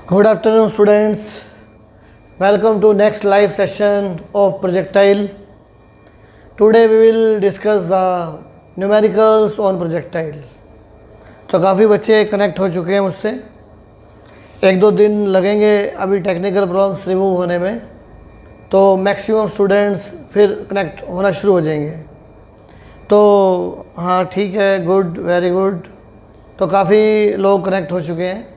Good afternoon, students. Welcome to next live session of projectile. Today we will discuss the numericals on projectile. तो काफ़ी बच्चे connect हो चुके हैं मुझसे. एक दो दिन लगेंगे अभी टेक्निकल प्रॉब्लम्स रिमूव होने में, तो मैक्सिमम स्टूडेंट्स फिर कनेक्ट होना शुरू हो जाएंगे. तो हाँ ठीक है, गुड, वेरी गुड. तो काफ़ी लोग कनेक्ट हो चुके हैं.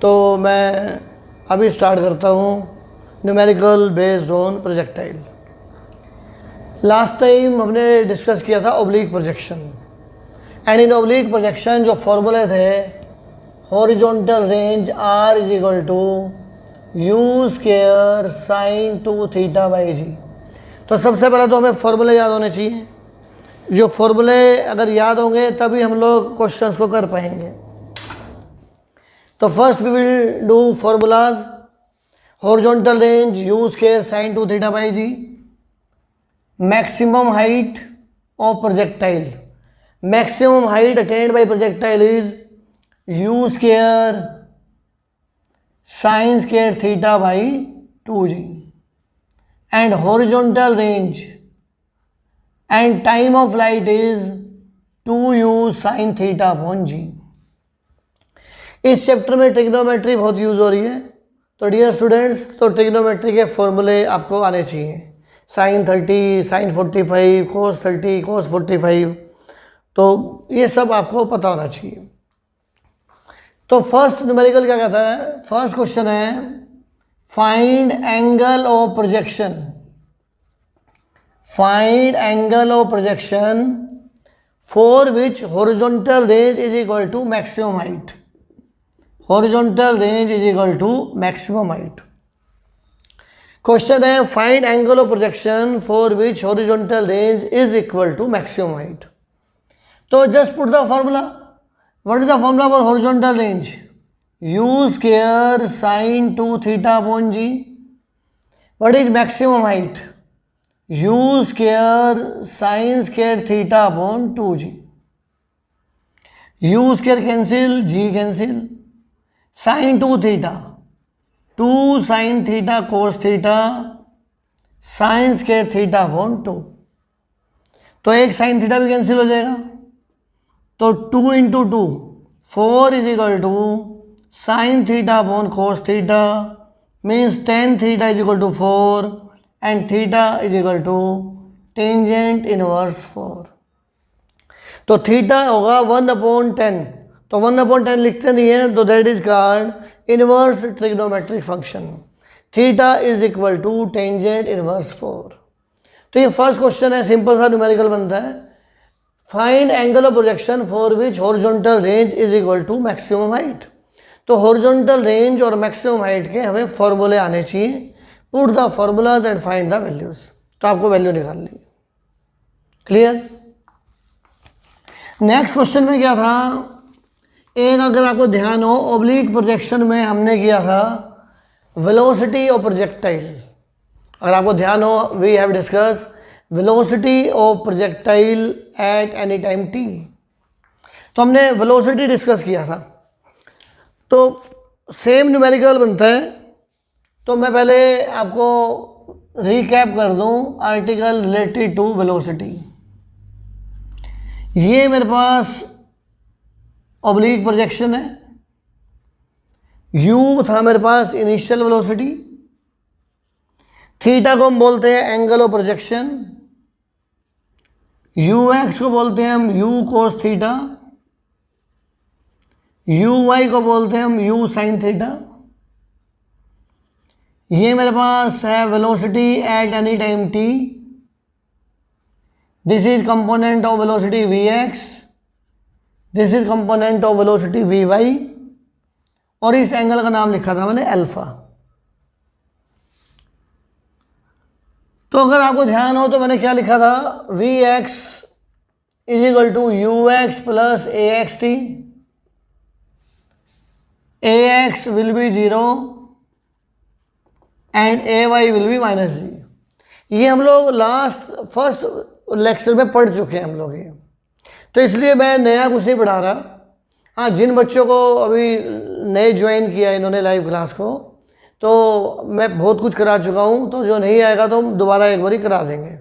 तो मैं अभी स्टार्ट करता हूँ numerical based on projectile. Last time हमने डिस्कस किया था oblique projection, and in oblique projection जो फॉर्मूले थे, horizontal range R is equal to u square sine 2 theta by g. तो सबसे पहले तो हमें फॉर्मूले याद होने चाहिए. जो फॉर्मूले अगर याद होंगे तभी हम लोग क्वेश्चंस को कर पाएंगे. तो first we will do formulas. Horizontal range u square sine 2 theta by g. Maximum height of projectile, maximum height attained by projectile is u square sine square theta by 2g. And horizontal range and time of flight is 2u sin theta upon g. इस chapter में trigonometry बहुत use हो रही है. तो dear students, तो trigonometry के फॉर्मूले आपको आने चाहिए. साइन 30, साइन 45, कोस 30, कोस 45, तो ये सब आपको पता होना चाहिए. तो फर्स्ट न्यूमेरिकल क्या कहता है? फर्स्ट क्वेश्चन है find angle of projection. Find angle of projection for which horizontal range is equal to maximum height. Horizontal range is equal to maximum height. Question है find angle of projection for which horizontal range is equal to maximum height. तो just put the formula. What is the formula for horizontal range? U square sin 2 theta upon g. What is maximum height? U square sin square theta upon 2g. U square cancel, g cancel. Sin 2 theta, 2 sin theta cos theta sin square theta upon 2. तो एक sin theta भी cancel हो जाएगा. तो 2 into 2 4 is equal to sin theta upon cos theta means tan theta is equal to 4 and theta is equal to tangent inverse 4. तो theta होगा 1/10. तो 1/10 लिखते नहीं है, तो that is called inverse trigonometric function. Theta is equal to tangent inverse 4. तो ये first question है, सिंपल सा न्यूमेरिकल बनता है. Find angle of projection for which horizontal range is equal to maximum height. तो हॉरिजॉन्टल रेंज और maximum height के हमें फॉर्मूले आने चाहिए. Put the formulas and find the values. तो आपको वैल्यू निकालनी है. क्लियर? नेक्स्ट क्वेश्चन में क्या था? एक अगर आपको ध्यान हो, ओब्लिक प्रोजेक्शन में हमने किया था वेलोसिटी ऑफ प्रोजेक्टाइल. अगर आपको ध्यान हो, we have discuss velocity of projectile at any time t. तो हमने वेलोसिटी डिस्कस किया था. तो सेम न्यूमेरिकल बनता है. तो मैं पहले आपको रिकैप कर दूं आर्टिकल रिलेटेड टू वेलोसिटी. ये मेरे पास ऑब्लिक प्रोजेक्शन है. u था मेरे पास इनिशियल वेलोसिटी. थीटा को हम बोलते हैं एंगल ऑफ प्रोजेक्शन. ux को बोलते हैं हम u cos थीटा. uy को बोलते हैं हम u sin थीटा. ये मेरे पास है velocity at any time t. This is component of velocity vx. This is component of velocity vy. और इस एंगल का नाम लिखा था मैंने अल्फा. तो अगर आपको ध्यान हो तो मैंने क्या लिखा था? vx is equal to ux plus axt. ax will be 0 and ay will be -g. ये हम लोग लास्ट फर्स्ट लेक्चर में पढ़ चुके हैं हम लोग ये. तो इसलिए मैं नया कुछ नहीं पढ़ा रहा. हाँ, जिन बच्चों को अभी नए ज्वाइन किया है इन्होंने लाइव क्लास को, तो मैं बहुत कुछ करा चुका हूँ, तो जो नहीं आएगा तो हम दोबारा एक बारी करा देंगे।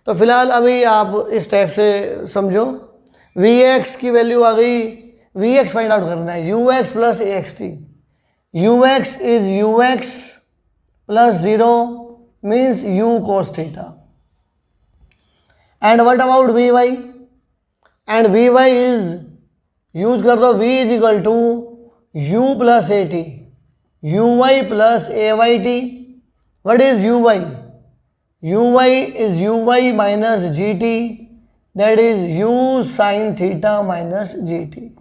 तो फिलहाल अभी आप इस टाइप से समझो, वी एक्स की वैल्यू आ गई, वी एक्स फाइंड आउट करना है, u x plus a x t, u x is u x plus 0 means u cos theta, and what about v y, and v y is, use कर दो, v is equal to u plus a t, u y plus a Y t. What is u y? U y is u y minus g T, that is u sine theta minus g t.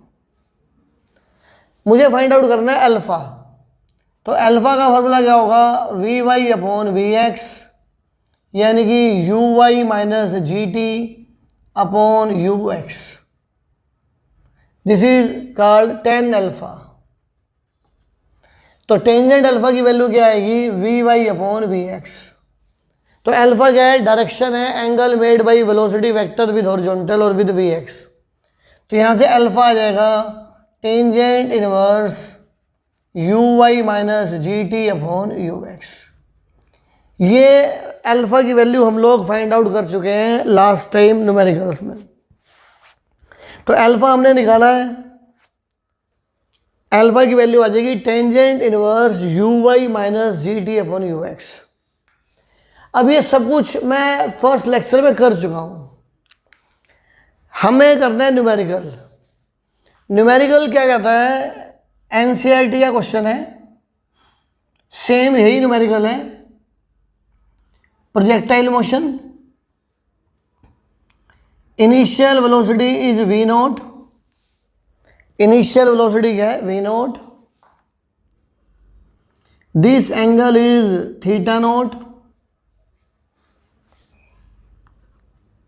मुझे find out करना है alpha, तो alpha का formula क्या होगा? V y upon v x, यानी कि u y minus g t upon u x, this is called tan alpha. तो टेंजेंट अल्फा की वैल्यू क्या आएगी? V y upon v x. तो अल्फा क्या है? डायरेक्शन है, angle made by velocity vector with horizontal और विद वी एक्स। तो यहाँ से अल्फा आ जाएगा tangent inverse u y minus g t upon u x. ये अल्फा की वैल्यू हम लोग फाइंड आउट कर चुके हैं लास्ट टाइम न्यूमेरिकल्स में। तो अल्फा हमने निकाला है, अल्फा की वैल्यू आ जाएगी tangent inverse u y minus g t upon u x. अब ये सब कुछ मैं फर्स्ट लेक्चर में कर चुका हूँ, हमें करना है न्यूमेरिकल। न्यूमेरिकल क्या कहता है? एनसीईआरटी का क्वेश्चन है, सेम यही न्यूमेरिकल है। Projectile motion, initial velocity is v naught, initial velocity क्या है? V naught, this angle is theta naught,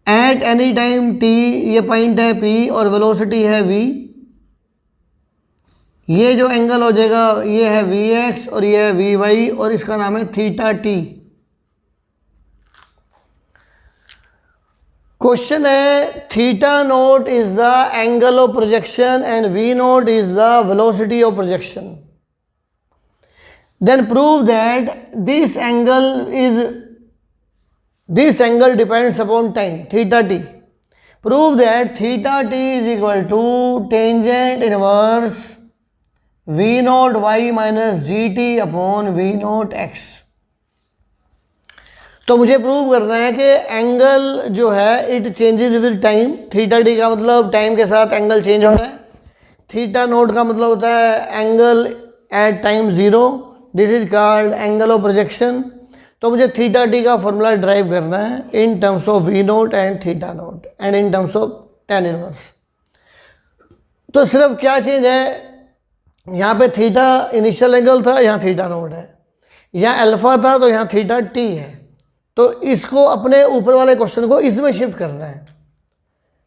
at any time t, ये पॉइंट है पी और वेलोसिटी है वी, ये जो एंगल हो जाएगा ये है वी एक्स और ये है वी वाई और इसका नाम है थीटा टी। क्वेश्चन है theta naught is the angle of projection and v naught is the velocity of projection, then prove that this angle depends upon time theta t, prove that theta t is equal to tangent inverse v naught y minus g t upon v naught x. तो मुझे prove करना है कि angle जो है it changes with time, theta t का मतलब time के साथ एंगल चेंज हो रहा है, थीटा नोट का मतलब होता है angle at time 0, this is called angle of projection. तो मुझे थीटा टी का फॉर्मूला ड्राइव करना है in terms of v naught and theta naught and in terms of tan inverse. तो सिर्फ क्या चेंज है, यहाँ पे थीटा इनिशियल एंगल था, यहाँ थीटा नोट है, यहाँ अल्फा था तो यहाँ थीटा टी है। तो इसको अपने ऊपर वाले क्वेश्चन को इसमें शिफ्ट करना है।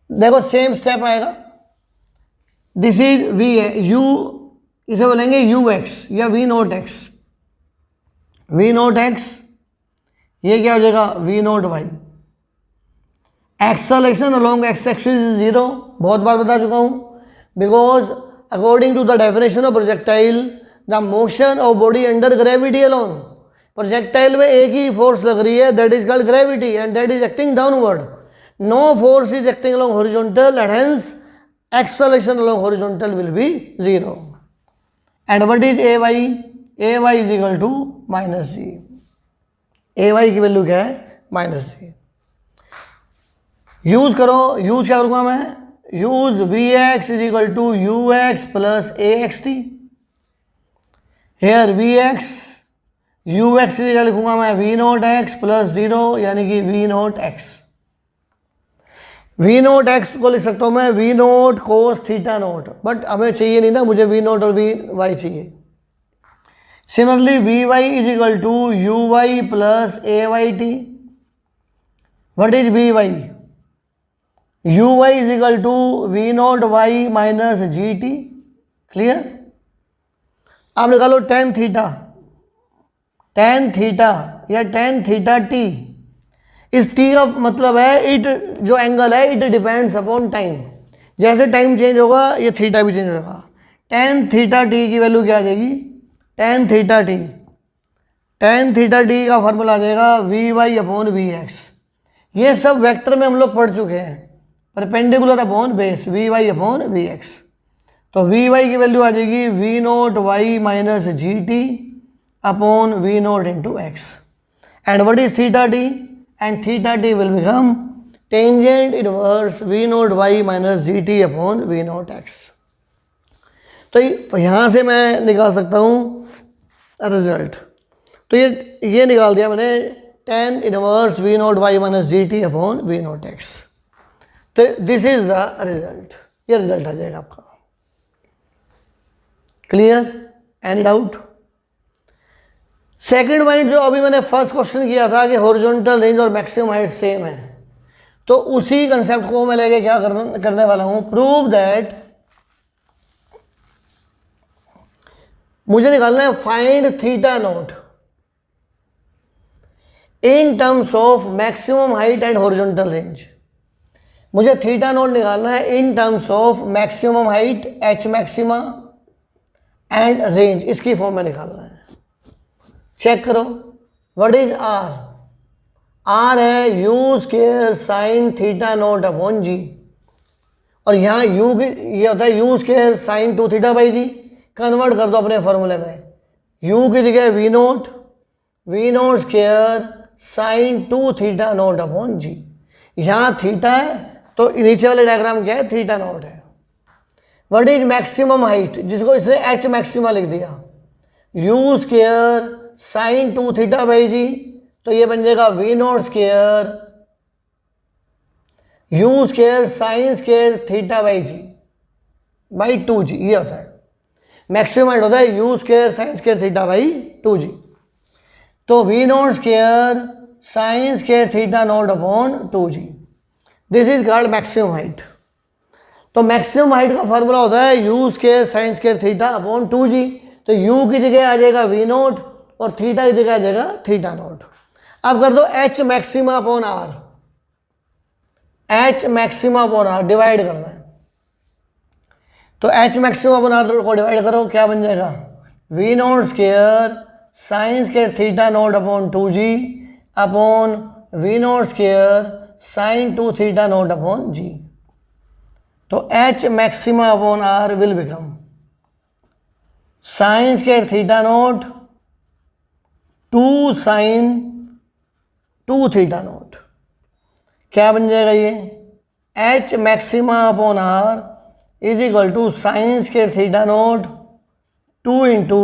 देखो सेम स्टेप आएगा, दिस इज वी है, यू इसे बोलेंगे यू एक्स या v naught x, v naught x, ये क्या हो जाएगा v naught y. Acceleration along x axis is 0, बहुत बार बता चुका हूँ, because according to the definition of projectile the motion of body under gravity alone, projectile में एक ही फोर्स लग रही है, that is called gravity and that is acting downward, no force is acting along horizontal and hence acceleration along horizontal will be 0। And what is a y? A y is equal to minus g, a y की value क्या है? Minus g. Use करो, use क्या करूँगा मैं? Use v x is equal to you x plus a x t, here v x u x की जगह लिखूंगा मैं वी नोट एक्स प्लस 0 यानी कि v naught x. V naught x को लिख सकता हूँ मैं v naught cos theta naught, but हमें चाहिए नहीं ना, मुझे वी नोट और वी वाई चाहिए। Similarly v y is equal to you y plus a Y t. What is v y? U y is equal to v naught y minus g t. Clear? आप निकालो tan theta, tan theta या tan theta T. इस t का मतलब है it जो angle है it depends upon time, जैसे टाइम चेंज होगा ये थीटा भी चेंज होगा। टेन थीटा टी की वैल्यू क्या आ जाएगी, tan theta t, tan theta t का फॉर्मूला आ जाएगा v y upon v x. ये सब वेक्टर में हम लोग पढ़ चुके हैं, perpendicular upon base, v y upon v x. तो वी वाई की वैल्यू आ जाएगी we naught y minus g t upon v naught into x. And what is theta t, and theta t will become tangent inverse v naught y minus g t upon v naught x. तो यहाँ से मैं निकाल सकता हूँ result. तो ये निकाल दिया मैंने, tan inverse v naught y minus g t upon v naught x. तो दिस इज द रिजल्ट, ये रिजल्ट आ जाएगा आपका। Clear, any doubt? Second point जो अभी मैंने फर्स्ट क्वेश्चन किया था कि हॉरिजॉन्टल रेंज और मैक्सिमम हाइट सेम है, तो उसी कंसेप्ट को मैं लेके क्या करने वाला हूं, प्रूव दैट, मुझे निकालना है find theta nought in terms of maximum height and horizontal range. मुझे थीटा नोट निकालना है in terms of maximum height, H maxima and range, इसकी फॉर्म में निकालना है। चेक करो, व्हाट इज आर, आर है you square sine theta nought upon g, और यहाँ यू ये होता है you square sine two theta by g. Convert कर दो अपने फॉर्मूले में, u की जगह we nought square sine two theta nought upon g. यहाँ थीटा है तो नीचे वाले डायग्राम क्या है, थीटा नोट है। व्हाट इज मैक्सिमम हाइट, जिसको इसने एच मैक्सिमा लिख दिया, u square sine two theta by g, तो ये बन जाएगा v nought square u square sine square theta by g by two g. ये होता है मैक्सिमम हाइट, होता है you square sine square theta by two g. तो v nought square sine square theta nought upon two g, this is called maximum height. तो maximum height का formula होता है you square sine square theta upon two g. तो u की जगह आ जाएगा v naught और थीटा की जगह आ जाएगा थीटा नोट। अब कर दो H maxima upon R, H maxima upon R divide करना है। तो एच मैक्सिमा अपॉन आर को डिवाइड करो, क्या बन जाएगा, v nought square sine square theta nought upon two g upon v nought square sine two theta nought upon g. तो H maxima upon R will become sine square theta note two sine two theta nought. क्या बन जाएगा ये, H maxima upon are is equal to sine square theta note two into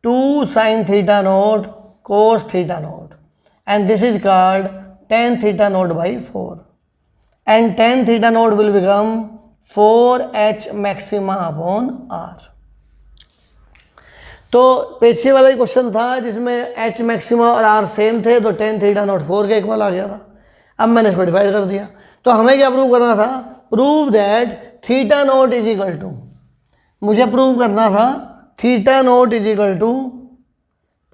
two sine theta naught cos theta naught, and this is called tan theta naught by four, and tan theta naught will become 4h maxima upon r. तो पीछे वाला ही question था जिसमें h maxima और r same थे, तो ten theta note 4 के इक्वल आ गया था। अब मैंने इसको डिवाइड कर दिया। तो हमें क्या प्रूव करना था, prove that theta naught is equal to, मुझे प्रूव करना था theta naught is equal to,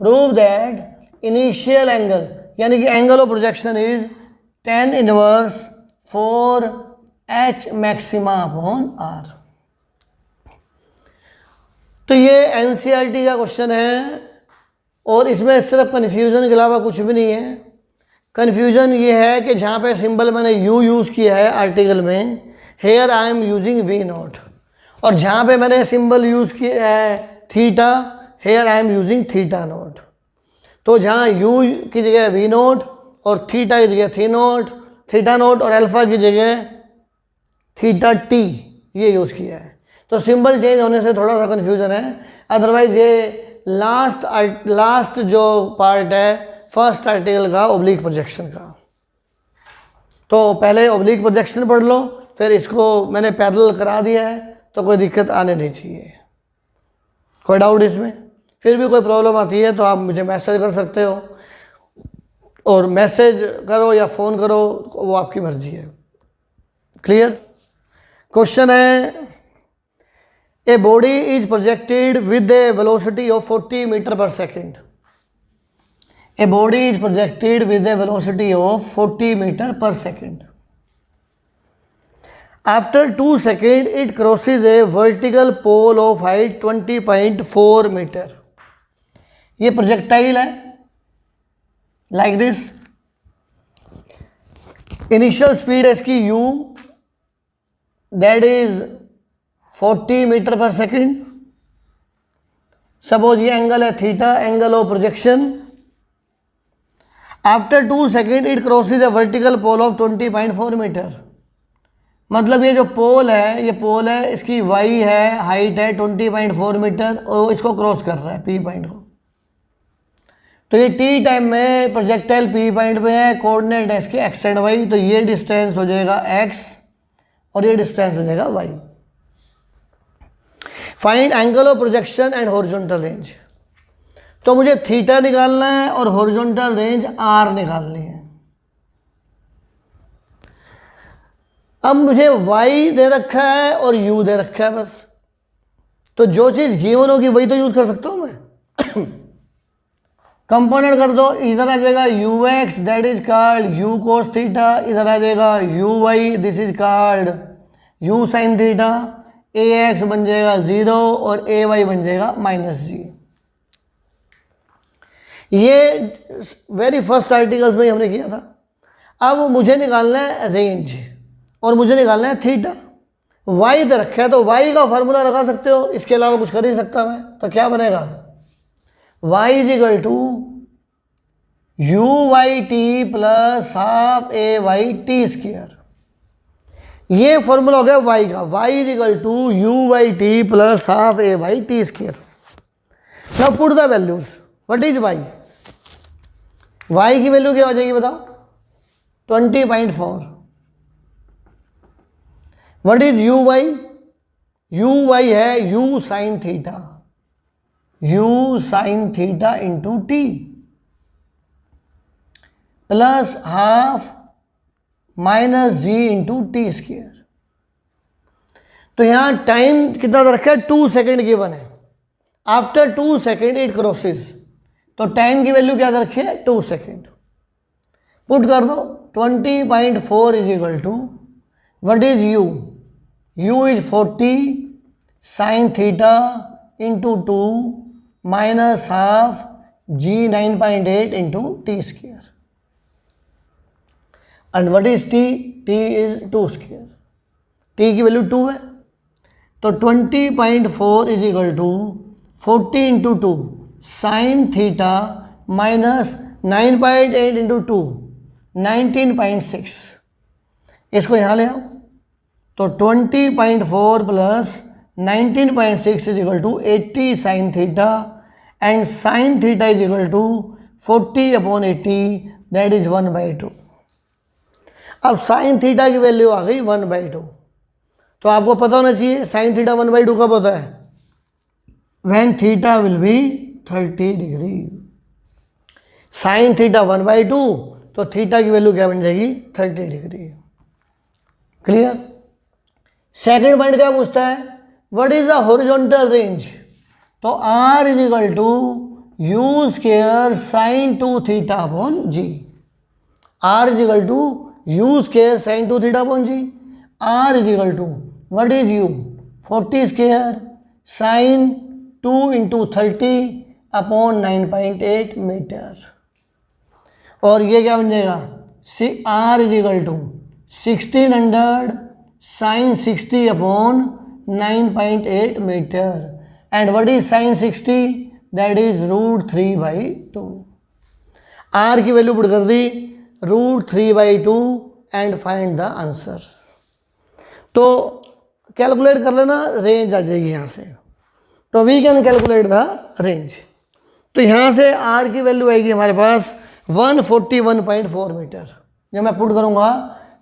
prove that initial angle यानी कि angle of projection is tan inverse 4h maxima upon r. तो ये एनसीईआरटी का क्वेश्चन है और इसमें सिर्फ कन्फ्यूजन के अलावा कुछ भी नहीं है। कन्फ्यूजन ये है कि जहाँ पे सिंबल मैंने यू यूज़ किया है आर्टिकल में, here I am using v naught, और जहाँ पे मैंने सिंबल यूज़ किया है थीटा, here I am using theta naught. तो जहाँ यू की जगह वी नोट और थीटा की जगह थीटा नोट और अल्फा की जगह थीटा टी ये यूज़ किया है। तो सिंबल चेंज होने से थोड़ा सा कन्फ्यूजन है, अदरवाइज ये लास्ट जो पार्ट है फर्स्ट आर्टिकल का ओब्लिक प्रोजेक्शन का। तो पहले ओब्लिक प्रोजेक्शन पढ़ लो, फिर इसको मैंने पैरेलल करा दिया है, तो कोई दिक्कत आने नहीं चाहिए। कोई डाउट इसमें? फिर भी कोई प्रॉब्लम आती है तो आप मुझे मैसेज कर सकते हो, और मैसेज करो या फ़ोन करो, वो आपकी मर्जी है। क्लियर? क्वेश्चन है, a body is projected with a velocity of 40 metre per second. A body is projected with a velocity of 40 meter per second. After 2 second it crosses a vertical pole of height 20.4 metre. ये projectile है like this. Initial speed है इसकी u, that is 40 metre per second. Suppose ये angle है theta, angle of projection. After 2 second it crosses a vertical pole of 20.4 metre. मतलब ये जो पोल है, ये पोल है, इसकी y है, हाइट है 20.4 मीटर और इसको क्रॉस कर रहा है P पॉइंट को। तो ये t टाइम में प्रोजेक्टाइल P पॉइंट पे है, कोऑर्डिनेट है इसके x एंड y, तो ये डिस्टेंस हो जाएगा x और ये डिस्टेंस हो जाएगा y। Find angle of projection and horizontal range. तो मुझे थीटा निकालना है और हॉरिजॉन्टल रेंज r निकालनी है। अब मुझे y दे रखा है और u दे रखा है बस। तो जो चीज़ गिवन होगी वही तो यूज़ कर सकता हूँ मैं। कंपोनेंट कर दो, इधर आ जाएगा ux, that is called u cos theta, इधर आ जाएगा uy, this is called u sin theta, ax बन जाएगा 0 और ay बन जाएगा -g। ये वेरी फर्स्ट आर्टिकल्स में हमने किया था। अब मुझे निकालना है रेंज और मुझे निकालना है थीटा। y दे रखा है तो y का फॉर्मूला लगा सकते हो, इसके अलावा कुछ कर ही सकता मैं। तो क्या बनेगा, y is equal to u by t plus half a by t square. ये फॉर्मूला हो गया y का, y is equal to u by t plus half a by t square. Now put the values, what is y? y की value क्या हो जाएगी बताओ, 20.4। What is uy? uy है u sine theta, u sine theta into t plus half minus g into T square. तो यहां time कितना रखा है, 2 सेकेंड गिवन है। आफ्टर 2 सेकेंड इट क्रॉसेस, तो टाइम की वैल्यू क्या रखी है, 2 सेकेंड। पुट कर दो, 20.4 is equal to what is u? u is 40 sine theta into 2 minus half g 9.8 into T square. And what is t? t is 2 square. t की value 2 है, तो 20.4 is equal to 40 into 2 sign theta minus 9.8 into 2 19.6। इसको यहाँ ले आओ, तो 20.4 plus 19.6 is equal to 80 sine theta and sine theta is equal to 40/80, that is 1/2। अब sine theta की वैल्यू आ गई 1/2। तो आपको पता होना चाहिए साइन थीटा 1/2 कब होता है, when theta will be 30 degree. Sine theta 1/2 तो थीटा की वैल्यू क्या बन जाएगी, 30 डिग्री। क्लियर। सेकेंड पॉइंट क्या पूछता है, what is the horizontal range? तो r is equal to u square sine 2 theta upon G. r is equal to u square sine 2 theta upon G. r is equal to what is u, 40 square sine 2 into 30 upon 9.8 metre. और ये क्या बन जाएगा, r is equal to 1600 sine 60 upon 9.8 metre. And what is sine 60? That is √3/2। r की value put कर दी √3/2 and find the answer. तो calculate कर लेना, रेंज आ जाएगी यहाँ से। तो we can calculate the range. तो यहाँ से r की वैल्यू आएगी हमारे पास 141.4 मीटर। जब मैं पुट करूँगा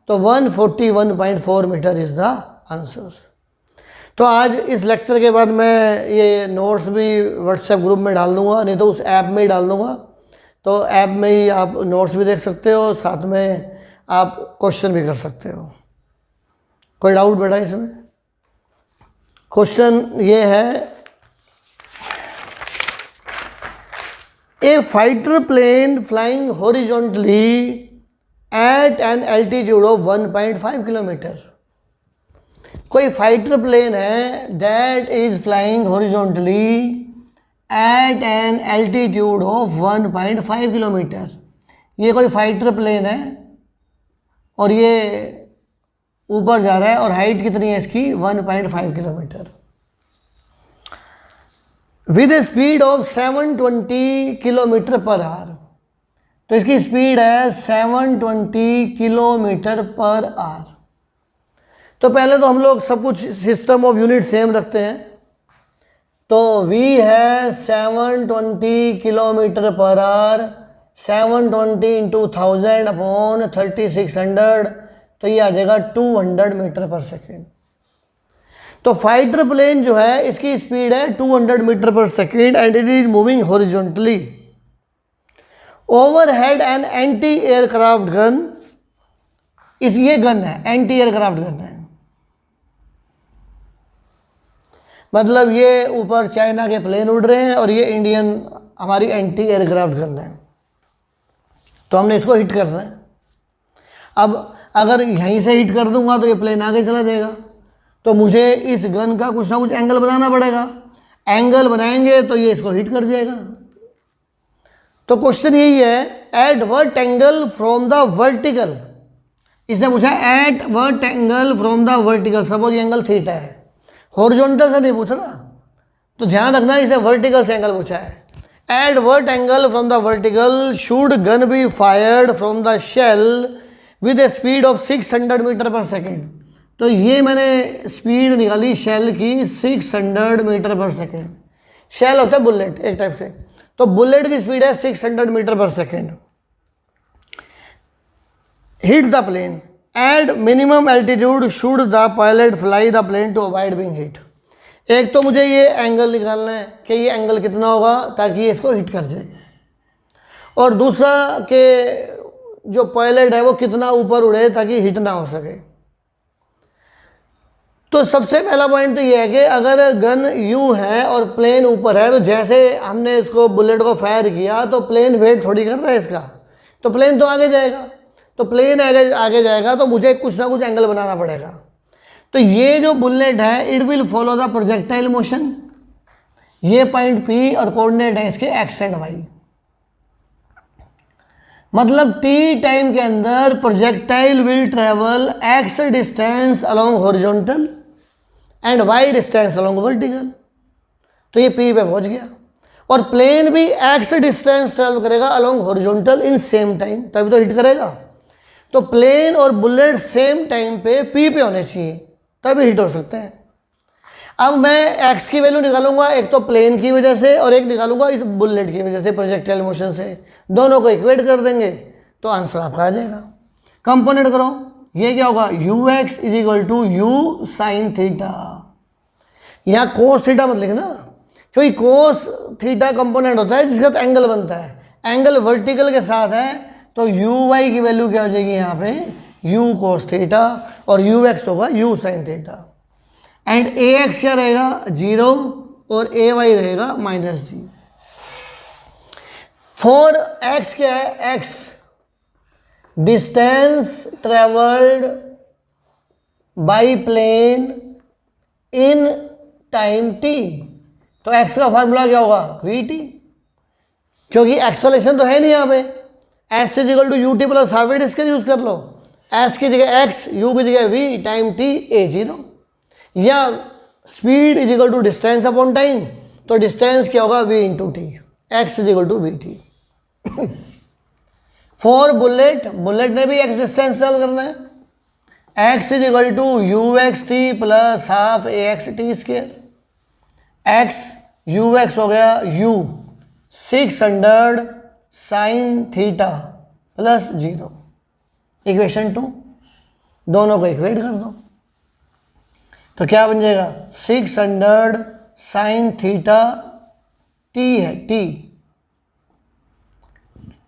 तो 141.4 मीटर इज द आंसर। तो आज इस लेक्चर के बाद मैं ये नोट्स भी व्हाट्सएप ग्रुप में डाल दूँगा, नहीं तो उस ऐप में ही डाल दूँगा। तो ऐप में ही आप नोट्स भी देख सकते हो, साथ में आप क्वेश्चन भी कर सकते हो। कोई डाउट बेटा इसमें? क्वेश्चन ये है, a fighter plane flying horizontally at an altitude of 1.5 kilometre कोई फाइटर प्लेन है that is flying horizontally at an altitude of 1.5 kilometre. ये कोई फाइटर प्लेन है और ये ऊपर जा रहा है और हाइट कितनी है इसकी 1.5 kilometre with a speed of 720 kilometre per hour. तो इसकी स्पीड है 720 किलोमीटर पर आवर। तो पहले तो हम लोग सब कुछ सिस्टम ऑफ यूनिट सेम रखते हैं। तो v है 720 kilometre per hour, 720 into 1000 upon 3600, तो ये आ जाएगा 200 मीटर पर सेकेंड। तो फाइटर प्लेन जो है इसकी स्पीड है 200 metre per second and it is moving horizontally overhead an anti aircraft gun. ये गन है, एंटी एयरक्राफ्ट गन है, मतलब ये ऊपर चाइना के प्लेन उड़ रहे हैं और ये इंडियन हमारी एंटी एयरक्राफ्ट गन है। तो हमने इसको हिट करना है। अब अगर यहीं से हिट कर दूंगा तो ये प्लेन आगे चला जाएगा, तो मुझे इस गन का कुछ ना कुछ एंगल बनाना पड़ेगा। एंगल बनाएंगे तो ये इसको हिट कर जाएगा। तो क्वेश्चन यही है, at what angle from the vertical. इसने पूछा eight what angle from the vertical. Suppose ये एंगल थीटा है, हॉरिजॉन्टल से नहीं पूछ रहा, तो ध्यान रखना इसने वर्टिकल से एंगल पूछा है। At what angle from the vertical should gun be fired from the shell with a speed of 600 metre per second. तो ये मैंने स्पीड निकाली शेल की 600 मीटर पर सेकेंड। शेल होता है बुलेट एक टाइप से, तो बुलेट की स्पीड है 600 metre per second. Hit the plane at minimum altitude should the pilot fly the plane to avoid being hit. एक तो मुझे ये एंगल निकालना है कि ये एंगल कितना होगा ताकि ये इसको हिट कर जाए, और दूसरा कि जो पायलट है वो कितना ऊपर उड़े ताकि हिट ना हो सके। तो सबसे पहला पॉइंट तो ये है कि अगर गन यूं है और प्लेन ऊपर है, तो जैसे हमने इसको बुलेट को फायर किया तो प्लेन वेट थोड़ी कर रहा है इसका, तो प्लेन तो आगे जाएगा। तो प्लेन आगे जाएगा तो मुझे कुछ ना कुछ एंगल बनाना पड़ेगा। तो ये जो बुलेट है it will follow the projectile motion. ये पॉइंट P और कोऑर्डिनेट है इसके x एंड y। मतलब t टाइम के अंदर projectile will travel x distance along horizontal and y distance along vertical. तो ये P पे पहुंच गया, और प्लेन भी x डिस्टेंस ट्रेवल करेगा along horizontal in same time, तभी तो हिट करेगा। तो प्लेन और बुलेट सेम टाइम पे P पे होने चाहिए तभी हिट हो सकते हैं। अब मैं x की वैल्यू निकालूंगा, एक तो प्लेन की वजह से और एक निकालूंगा इस बुलेट की वजह से, प्रोजेक्टाइल मोशन से। दोनों को इक्वेट कर देंगे तो आंसर आपका आ जाएगा। कंपोनेंट करो, ये क्या होगा, ux is equal to u sine theta. यहाँ कोस थीटा मत लिखना, क्योंकि कोस थीटा कंपोनेंट होता है जिसका एंगल बनता है। एंगल वर्टिकल के साथ है तो uy की वैल्यू क्या हो जाएगी यहाँ पे, u कोस थीटा, और ux होगा u sine theta. And ax क्या रहेगा 0 और ay रहेगा -g। फॉर x क्या है, x distance travelled by plane in time t। तो x का फार्मूला क्या होगा vt, क्योंकि एक्सेलरेशन तो है नहीं यहाँ पे। s is equal to ut plus half इसका यूज कर लो, s की जगह x, u की जगह v, टाइम t a0, या speed is equal to distance upon time. तो डिस्टेंस क्या होगा v into T, x is equal to vt। For bullet, bullet ने भी x डिस्टेंस ट्रेवल करना है, x is equal to uxt plus half axt square. x ux हो गया u 600 sine theta plus 0। Equation 2, दोनों को इक्वेट कर दो तो क्या बन जाएगा, 600 साइन थीटा t है, t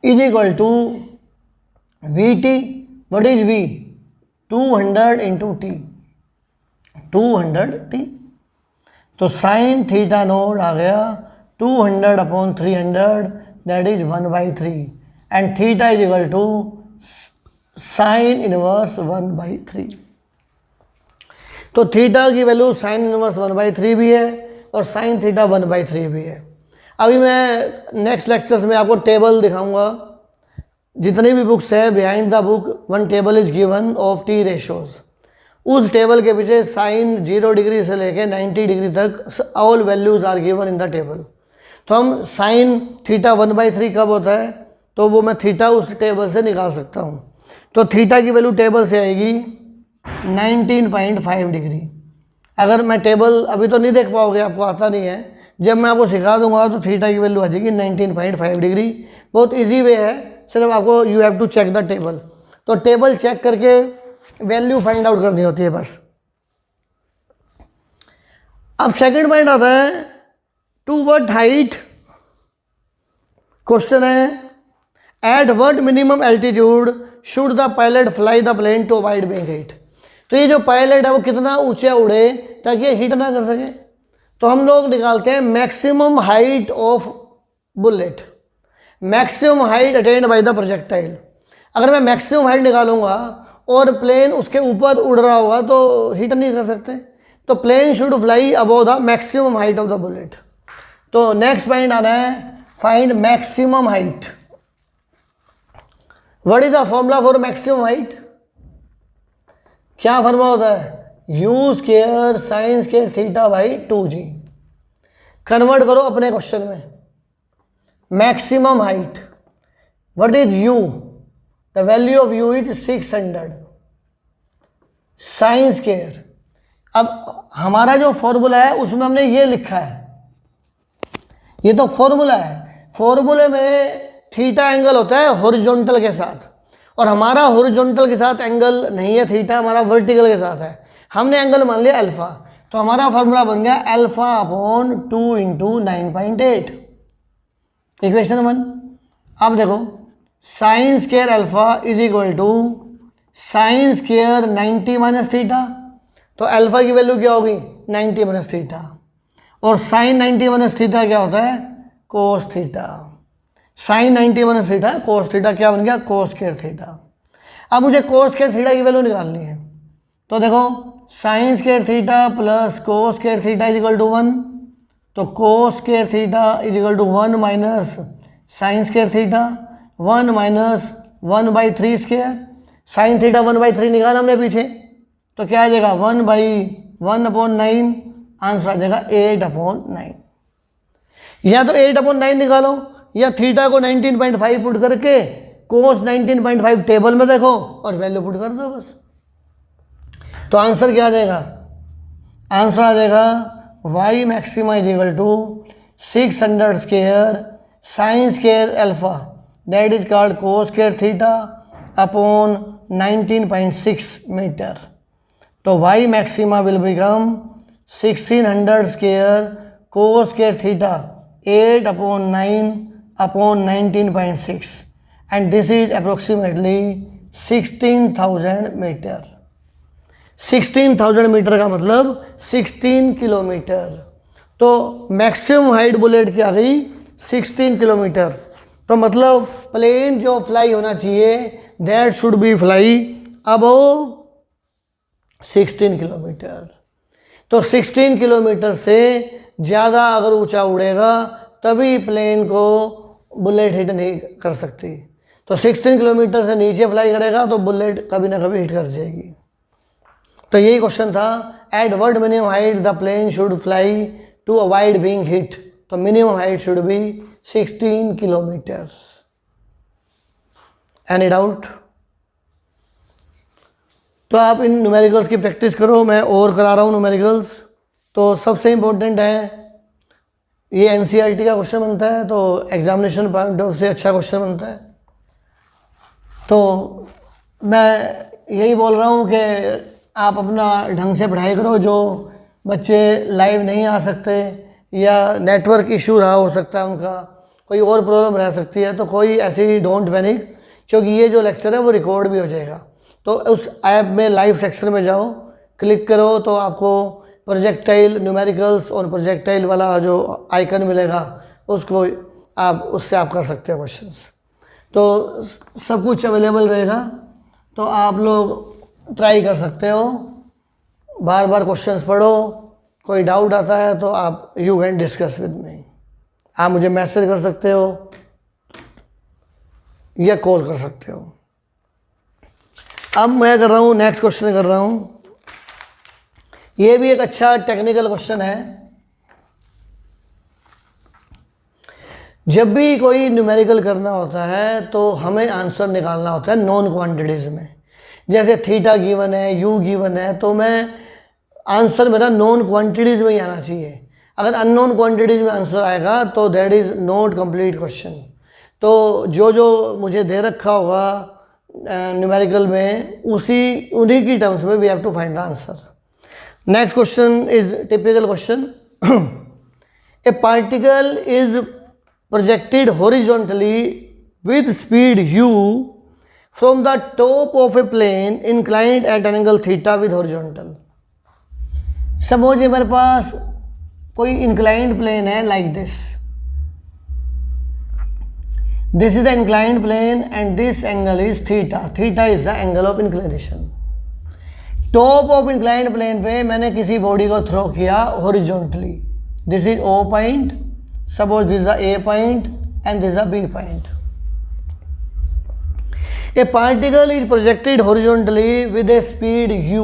is equal to vt। What is v, 200 into t, 200t। तो साइन थीटा नोट आ गया 200 upon 300, that is 1/3, and theta is equal to sine inverse 1/3। तो थीटा की वैल्यू साइन इनवर्स 1/3 भी है और sign theta 1/3 भी है। अभी मैं नेक्स्ट लेक्चर्स में आपको टेबल दिखाऊंगा। जितनी भी बुक्स है behind the book one table is given of T ratios, उस टेबल के पीछे साइन 0 डिग्री से लेके 90 डिग्री तक all values are given in the table. तो हम साइन थीटा 1/3 कब होता है, तो वो मैं थीटा उस टेबल से निकाल सकता हूँ। तो थीटा की वैल्यू टेबल से आएगी 19.5 डिग्री। अगर मैं टेबल अभी तो नहीं देख पाओगे, आपको आता नहीं है, जब मैं आपको सिखा दूंगा तो थीटा की वैल्यू आ जाएगी 19.5 डिग्री। बहुत इजी वे है, सिर्फ आपको you have to check the table. तो टेबल चेक करके वैल्यू फाइंड आउट करनी होती है बस। अब सेकंड पॉइंट आता है टू व्हाट हाइट, क्वेश्चन है at what minimum altitude should the pilot fly the plane to avoid being hit. तो ये जो पायलट है वो कितना ऊंचा उड़े ताकि ये हिट ना कर सके। तो हम लोग निकालते हैं maximum height of bullet, maximum height attained by the projectile. अगर मैं मैक्सिमम हाइट निकालूंगा और प्लेन उसके ऊपर उड़ रहा होगा तो हिट नहीं कर सकते। तो plane should fly above the maximum height of the bullet. तो नेक्स्ट पॉइंट आना है find maximum height. What is the formula for maximum height? क्या फॉर्मूला होता है? You square sine square theta by 2g। Convert करो अपने question में। Maximum height, what is u? The value of u is 600 sine square. अब हमारा जो formula है उसमें हमने ये लिखा है, ये तो फॉर्मूला है, फॉर्मूले में थीटा एंगल होता है हॉरिजॉन्टल के साथ, और हमारा हॉरिजॉन्टल के साथ एंगल नहीं है थीटा, हमारा वर्टिकल के साथ है। हमने एंगल मान लिया अल्फा, तो हमारा फॉर्मूला बन गया अल्फा अपॉन 2 इंटू 9.8, इक्वेशन 1। अब देखो sine square alpha is equal to sine square 90 minus theta. तो अल्फा की वैल्यू क्या होगी? 90 माइनस थीटा, और साइन 90 माइनस थीटा क्या होता है? Cos theta. Sine 90 minus theta cos theta क्या बन गया? Cos square theta. अब मुझे कोस स्क्वायर थीटा की वैल्यू निकालनी है। तो देखो sine square theta plus cos square theta is equal to 1। तो कोस square theta is equal to 1 minus sine square theta, 1 minus 1/3 square. Sine theta 1/3 निकाला हमने पीछे, तो क्या आ जाएगा? 1/1/9। आंसर आ जाएगा 8/9। या तो 8/9 निकालो, या थीटा को 19.5 पुट करके कोस 19.5 टेबल में देखो और वैल्यू पुट कर दो बस। तो आंसर क्या आ जाएगा? आंसर आ जाएगा y maxima is equal to 600 square sine square alpha that is called cos square theta upon 19.6 metre. तो y maxima will become 1600 square cos square theta 8/9 upon 19.6 and this is approximately 16,000 metre. 16,000 metre का मतलब 16 kilometre. तो maximum height bullet की आ गई 16 kilometre. तो मतलब plane जो fly होना चाहिए that should be fly above 16 kilometre. तो 16 किलोमीटर से ज़्यादा अगर ऊंचा उड़ेगा तभी प्लेन को बुलेट हिट नहीं कर सकती। तो 16 किलोमीटर से नीचे फ्लाई करेगा तो बुलेट कभी ना कभी हिट कर जाएगी। तो यही क्वेश्चन था, at what minimum height the plane should fly to avoid being hit. तो minimum height should be 16 kilometre. Any doubt? तो आप इन न्यूमेरिकल्स की प्रैक्टिस करो, मैं और करा रहा हूँ न्यूमेरिकल्स। तो सबसे इम्पोर्टेंट है ये एनसीईआरटी का क्वेश्चन बनता है, तो एग्जामिनेशन पॉइंट ऑफ से अच्छा क्वेश्चन बनता है। तो मैं यही बोल रहा हूँ कि आप अपना ढंग से पढ़ाई करो। जो बच्चे लाइव नहीं आ सकते या नेटवर्क इशू रहा हो सकता है, उनका कोई और प्रॉब्लम रह सकती है, तो कोई ऐसी डोंट पैनिक, क्योंकि ये जो लेक्चर है वो रिकॉर्ड भी हो जाएगा। तो उस ऐप में लाइव सेक्शन में जाओ, क्लिक करो तो आपको प्रोजेक्टाइल न्यूमेरिकल्स और प्रोजेक्टाइल वाला जो आइकन मिलेगा उसको आप उससे आप कर सकते हो क्वेश्चंस। तो सब कुछ अवेलेबल रहेगा, तो आप लोग ट्राई कर सकते हो बार बार क्वेश्चंस पढ़ो, कोई डाउट आता है तो आप you can discuss with me. आप मुझे मैसेज कर सकते हो या कॉल कर सकते हो। अब मैं कर रहा हूँ, नेक्स्ट क्वेश्चन कर रहा हूँ। ये भी एक अच्छा टेक्निकल क्वेश्चन है। जब भी कोई न्यूमेरिकल करना होता है तो हमें आंसर निकालना होता है नॉन क्वांटिटीज़ में। जैसे थीटा गिवन है, यू गिवन है, तो मैं आंसर मेरा नॉन क्वांटिटीज़ में ही आना चाहिए। अगर अननोन क्वांटिटीज़ में आंसर आएगा तो that is not complete question. तो जो जो मुझे दे रखा होगा न्यूमेरिकल में, उन्हीं की टर्म्स में we have to find the answer. Next question is typical question. A particle is projected horizontally with speed u from the top of a plane inclined at an angle theta with horizontal। Suppose मेरे पास कोई inclined plane है like this is the inclined plane and this angle is theta. Theta is the angle of inclination. Top of inclined plane पे मैंने किसी body को throw किया horizontally. This is O point, suppose this is the A point and this is the B point. A particle is projected horizontally with a speed u।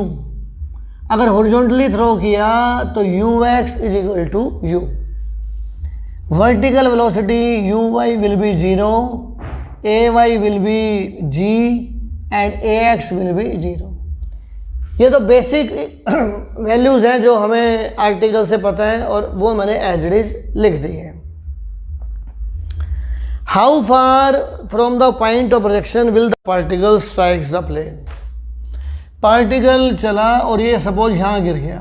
अगर horizontally throw किया तो ux is equal to u। Vertical velocity uy will be 0, ay will be g and ax will be 0। ये तो basic values हैं जो हमें article से पता है और वो मैंने एज इट इज लिख दी है। How far from the point of projection will the particle strikes the plane. Particle चला और ये सपोज यहाँ गिर गया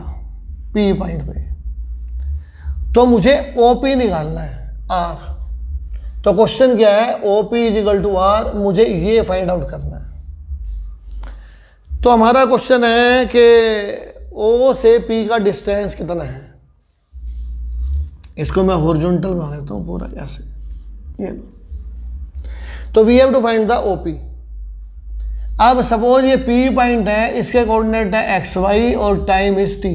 पी पॉइंट पे, तो मुझे ओ पी निकालना है आर। तो क्वेश्चन क्या है, O P is equal to R, मुझे ये फाइंड आउट करना है। तो हमारा क्वेश्चन है कि O से P का डिस्टेंस कितना है। इसको मैं हॉरिजॉन्टल बना देता हूँ पूरा ऐसे, ये लो। तो we have to find the OP। अब सपोज ये P पॉइंट है, इसके कोऑर्डिनेट है XY और टाइम इज T।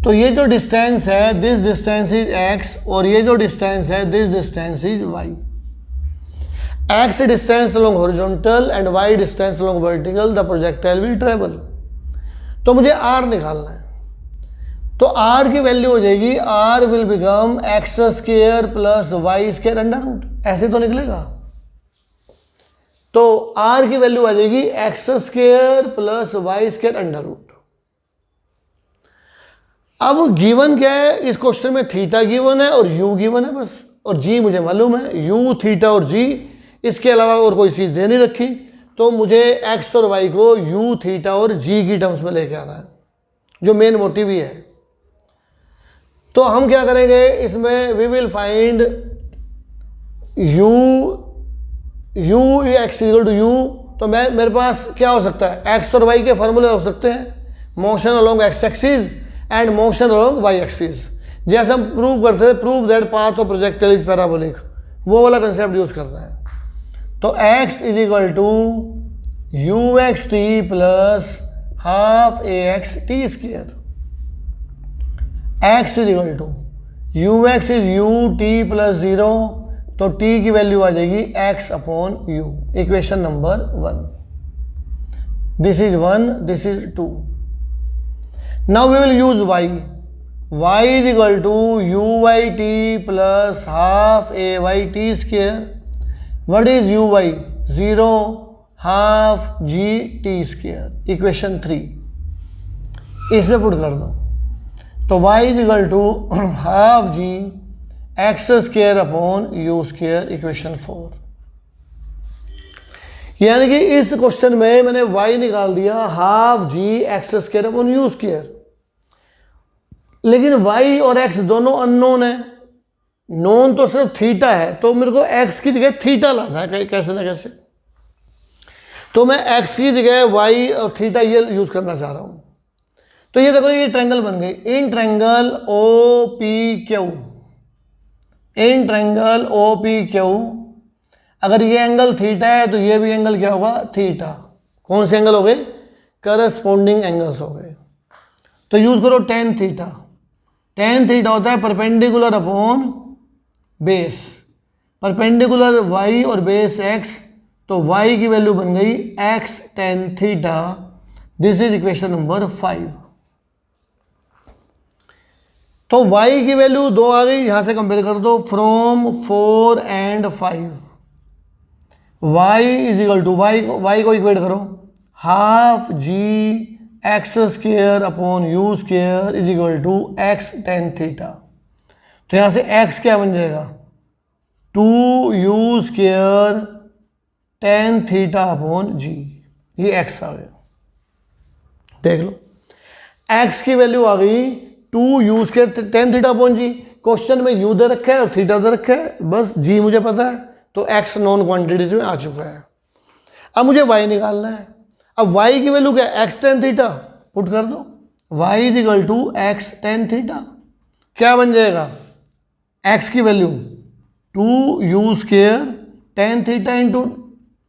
तो ये जो डिस्टेंस है दिस डिस्टेंस इज X और ये जो डिस्टेंस है this distance is Y। X distance along horizontal and Y distance along vertical, the projectile will travel। तो मुझे R निकालना है। तो R की वैल्यू हो जाएगी R will become x square plus Y square under root, ऐसे तो निकलेगा। तो R की वैल्यू आ जाएगी x square plus Y square under root. अब गिवन क्या है इस क्वेश्चन में, थीटा गिवन है और u गिवन है बस, और g मुझे मालूम है, u थीटा और g, इसके अलावा और कोई चीज़ दे नहीं रखी। तो मुझे x और y को u थीटा और g की टर्म्स में लेके आना है, जो मेन मोटिव ही है। तो हम क्या करेंगे इसमें, we will find u x equal to u। तो मेरे पास क्या हो सकता है, x और y के फॉर्मूले हो सकते हैं, motion along x axis and motion along y axis. जैसे हम प्रूव करते थे, prove that path of projectile is parabolic, वो वाला कंसेप्ट यूज करना है। तो x is equal to you X T plus half A x T square. x is equal to you x is U T plus 0, तो t की value आ जाएगी x upon U. Equation number 1। This is 1, this is 2। Now we will use y। y is equal to you Y T plus half A Y T square. What is uy? 0 half g t square, equation 3। इसमें put कर दो, तो y is equal to half g X square upon U square, equation 4। यानी कि इस question में मैंने y निकाल दिया half g X square upon U square, लेकिन y और x दोनों अननोन है। नोन तो सिर्फ थीटा है, तो मेरे को x की जगह थीटा लाना है कैसे ना कैसे। तो मैं x की जगह y और थीटा ये यूज करना चाह रहा हूं। तो ये देखो ये ट्रायंगल बन गई, in triangle O P Q, in triangle O P Q. अगर ये एंगल थीटा है तो ये भी एंगल क्या होगा, थीटा। कौन से एंगल हो गए, करस्पॉन्डिंग एंगल्स हो गए। तो यूज़ करो टेन थीटा। टेन थीटा होता है perpendicular upon base, perpendicular Y और बेस एक्स, तो वाई की वैल्यू बन गई X tan theta. This is equation number 5। तो वाई की वैल्यू 2 आ गई, यहां से कंपेयर कर दो from 4 and 5। Y is equal to y को इक्वेट करो, half g x square upon u square is equal to x tan theta. तो यहां से एक्स क्या बन जाएगा, 2u square tan theta upon g, ये एक्स आ गया। देख लो एक्स की वैल्यू आ गई 2u square tan theta upon g. Question में u दे रखा है और थीटा दे रखा है, बस g मुझे पता है, तो x नॉन क्वांटिटीज में आ चुका है। अब मुझे y निकालना है। अब y की वैल्यू क्या है, x टेन थीटा, पुट कर दो y is equal to x tan theta. क्या बन जाएगा, x की value 2u square tan theta into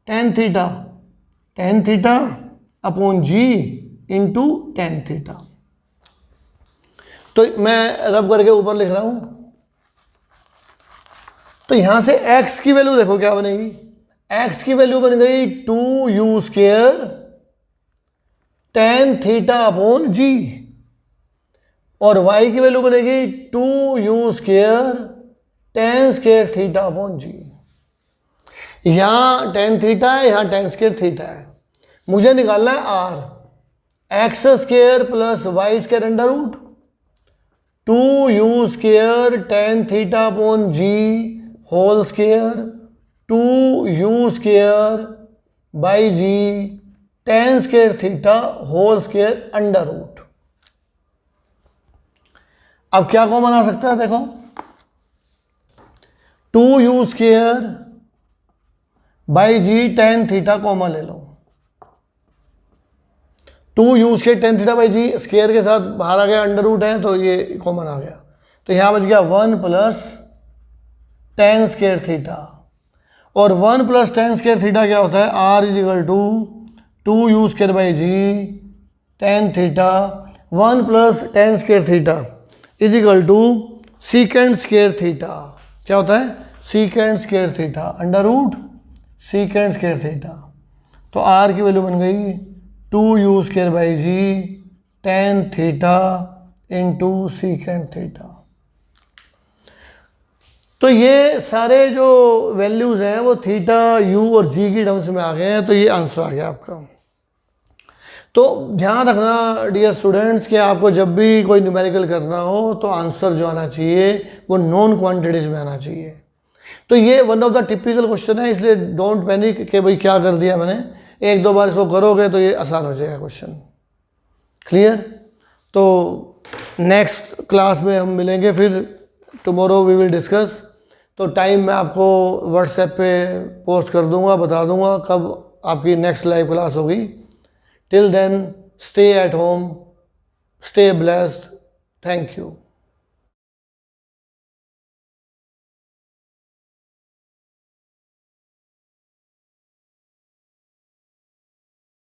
tan theta upon g into tan theta. तो मैं रब करके ऊपर लिख रहा हूं, तो यहां से x की वैल्यू देखो क्या बनेगी, x की वैल्यू बन गई 2u square tan theta upon g, और y की वैल्यू बनेगी 2u square tan square theta upon g. यहां टेन थीटा है, यहां टेन स्क्वेयर थीटा है। मुझे निकालना है r, X square plus Y square under root 2u square tan theta upon G whole square 2u square by G tan square theta whole square under root. अब क्या common आ सकता है, देखो 2u square by G tan theta common ले लो, 2u square tan theta by G square के साथ बाहर आ गया, अंडर रूट है तो ये कॉमन आ गया, तो यहां बच गया 1 प्लस टेन स्क्वेयर थीटा, और 1 प्लस टेन स्क्वेयर थीटा क्या होता है, r is equal to 2u square by G tan theta, 1 plus tan square theta is equal to secant square theta. क्या होता है, secant square theta under root secant square theta. तो r की value बन गई 2u square by G tan theta into secant theta. तो ये सारे जो वैल्यूज़ हैं वो थीटा u और g की टर्म्स में आ गए हैं, तो ये आंसर आ गया आपका। तो ध्यान रखना डियर स्टूडेंट्स कि आपको जब भी कोई न्यूमेरिकल करना हो तो आंसर जो आना चाहिए वो नॉन क्वांटिटीज़ में आना चाहिए। तो ये one of the typical question है, इसलिए डोंट पैनिक कि भाई क्या कर दिया मैंने, एक दो बार इसको करोगे तो ये आसान हो जाएगा क्वेश्चन। क्लियर? तो नेक्स्ट क्लास में हम मिलेंगे, फिर टुमारो वी विल डिस्कस। तो टाइम मैं आपको व्हाट्सएप पे पोस्ट कर दूंगा, बता दूंगा कब आपकी नेक्स्ट लाइव क्लास होगी। Till then stay at home, stay blessed, thank you.